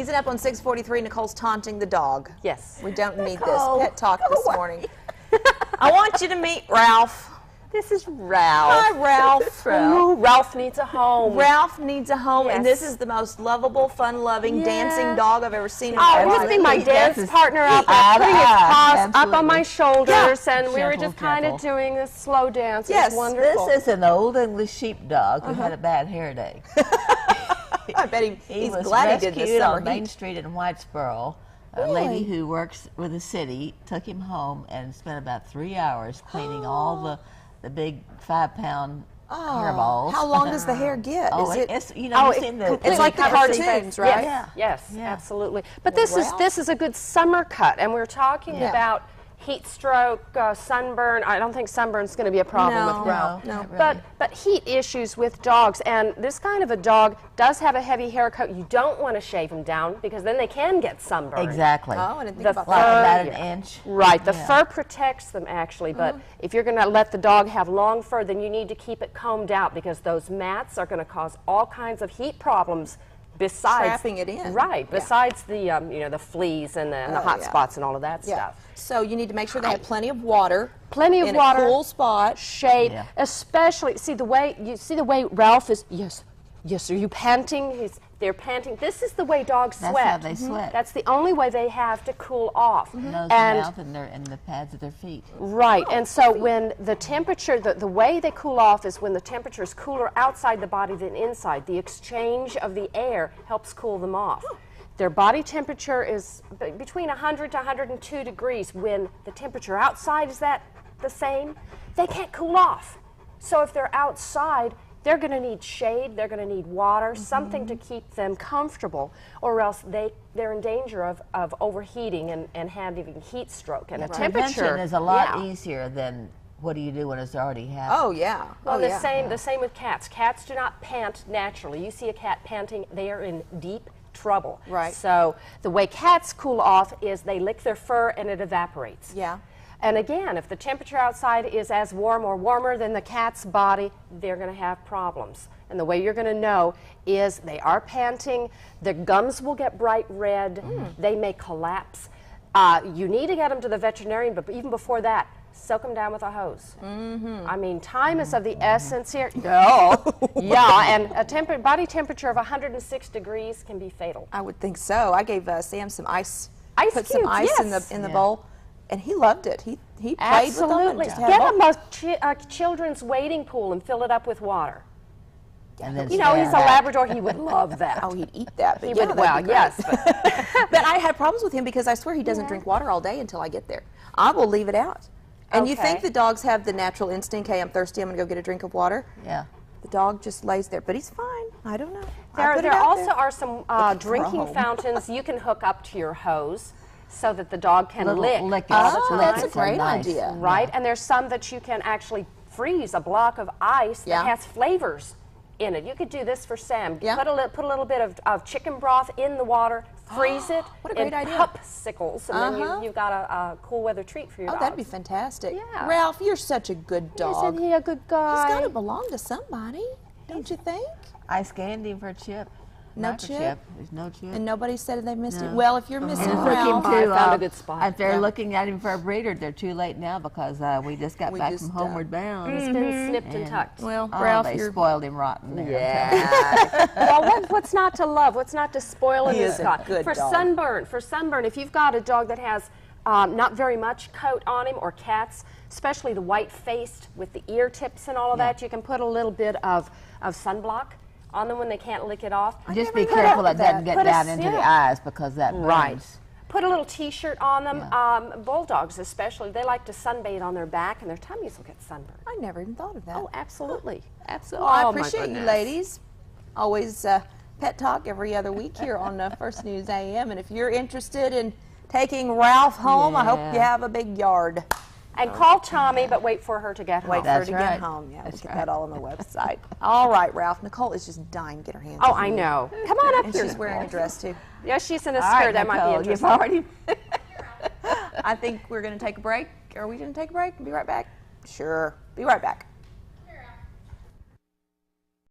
He's up on 6:43. Nicole's taunting the dog. Yes. We don't need Nicole, this pet talk this away. morning. I want you to meet Ralph. This is Ralph. Hi, Ralph. Ooh, Ralph needs a home. Ralph needs a home, Yes. and this is the most lovable, fun-loving, dancing dog I've ever seen in Oh, my he's life. been my dance partner out there, putting his paws up on my shoulders, and we were just kind of doing a slow dance. Yes, it was wonderful. This is an old English sheepdog who had a bad hair day. I bet he's was glad he did this rescued summer on Main heat. Street in Whitesboro. A lady who works with the city took him home and spent about 3 hours cleaning all the big 5-pound hairballs. How long does the hair get? Oh, Is it? it's, you know, you've seen It's like the cartoons, right? Yes, Yeah. absolutely. But this is a good summer cut, and we're talking about heat stroke, sunburn. I don't think sunburn's going to be a problem with Ralph. No, not really. But heat issues with dogs, and this kind of a dog does have a heavy hair coat. You don't want to shave them down because then they can get sunburned. Exactly. Oh, I didn't think The about Like that. about an inch. Right, the fur protects them actually, but if you're going to let the dog have long fur, then you need to keep it combed out because those mats are going to cause all kinds of heat problems besides Trapping it in. Right, besides the you know, the fleas and the hot spots and all of that stuff. So you need to make sure they have plenty of water. Plenty of in water, a cool spot. shade, Yeah. especially see the way Ralph is. Yes. Are you panting? They're panting. This is the way dogs That's sweat. how they sweat. That's the only way they have to cool off. Nose and mouth and the pads of their feet. Right, and so when the temperature, the way they cool off is when the temperature is cooler outside the body than inside. The exchange of the air helps cool them off. Their body temperature is between 100 to 102 degrees. When the temperature outside is the same, they can't cool off. So if they're outside, they're going to need shade, they're going to need water, something to keep them comfortable, or else they're in danger of overheating and having heat stroke. And a temperature Prevention is a lot easier than what do you do when it's already happened. Oh, yeah. Well, oh, the same with cats. Cats do not pant naturally. You see a cat panting, they are in deep trouble. Right. So the way cats cool off is they lick their fur and it evaporates. Yeah. And again, if the temperature outside is as warm or warmer than the cat's body, they're going to have problems. And the way you're going to know is they are panting, their gums will get bright red, they may collapse. You need to get them to the veterinarian, but even before that, soak them down with a hose. I mean, time is of the essence here. Yeah, and a body temperature of 106 degrees can be fatal. I would think so. I gave Sam some ice. Ice put some cubes, ice in the bowl, and he loved it. He played Absolutely. with them. And Get him a children's wading pool and fill it up with water. And then You know, he's a stand back. Labrador. He would love that. Oh, he'd eat that. But He yeah, would. that'd Well, be great. yes. But But I had problems with him because I swear he doesn't drink water all day until I get there. I will leave it out. And you think Okay. the dogs have the natural instinct, hey, I'm thirsty, I'm going to go get a drink of water. Yeah. The dog just lays there, but he's fine. I don't know. I put it there out also there. are some drinking home. fountains you can hook up to your hose so that the dog can Little lick lickers. all the Oh, time. that's a Lickers are great nice. idea. Right, and there's some that you can actually freeze, a block of ice Yeah. that has flavors in it. You could do this for Sam. Yeah. Put a little bit of chicken broth in the water, freeze it, What a great in idea. popsicles, and then Uh-huh. you've got a cool weather treat for your Oh, dog. that'd be fantastic. Yeah. Ralph, you're such a good dog. Isn't he a good guy? He's got to belong to somebody, don't you think? I scanned him for a chip. No Microchip. chip? There's no chip. And nobody said they missed it. No. Well, if you're missing And took him Ralph, to, I found a good spot. if they're Yeah. looking at him for a breeder, they're too late now because we just got back just, from Homeward Bound. He's been snipped and tucked. well, Oh, Ralph, they you're spoiled him rotten there. Yeah. Well, what's not to love? What's not to spoil in He this is a dog? good For dog. sunburn, if you've got a dog that has not very much coat on him, or cats, especially the white-faced with the ear tips and all of that, you can put a little bit of sunblock on them when they can't lick it off. Just be careful that doesn't get Put a down into the eyes because that burns. Right. Put a little T-shirt on them. Bulldogs especially, they like to sunbathe on their back, and their tummies will get sunburned. I never even thought of that. Oh, absolutely. Absolutely. Well, I Oh, my appreciate you, goodness. ladies. Always pet talk every other week here on First News AM. And if you're interested in taking Ralph home, I hope you have a big yard. And call Tommy, but wait for her to get home. Wait for her That's to right. get home. Yeah, we'll That's get right. that all on the website. All right, Ralph. Nicole is just dying to get her hands Oh, on I you. know. Come on up And here. she's wearing a dress, too. Yeah, she's in a All skirt. right, That might be Nicole, interesting. you've already I think we're going to take a break. Are we going to take a break and be right back? Sure. Be right back.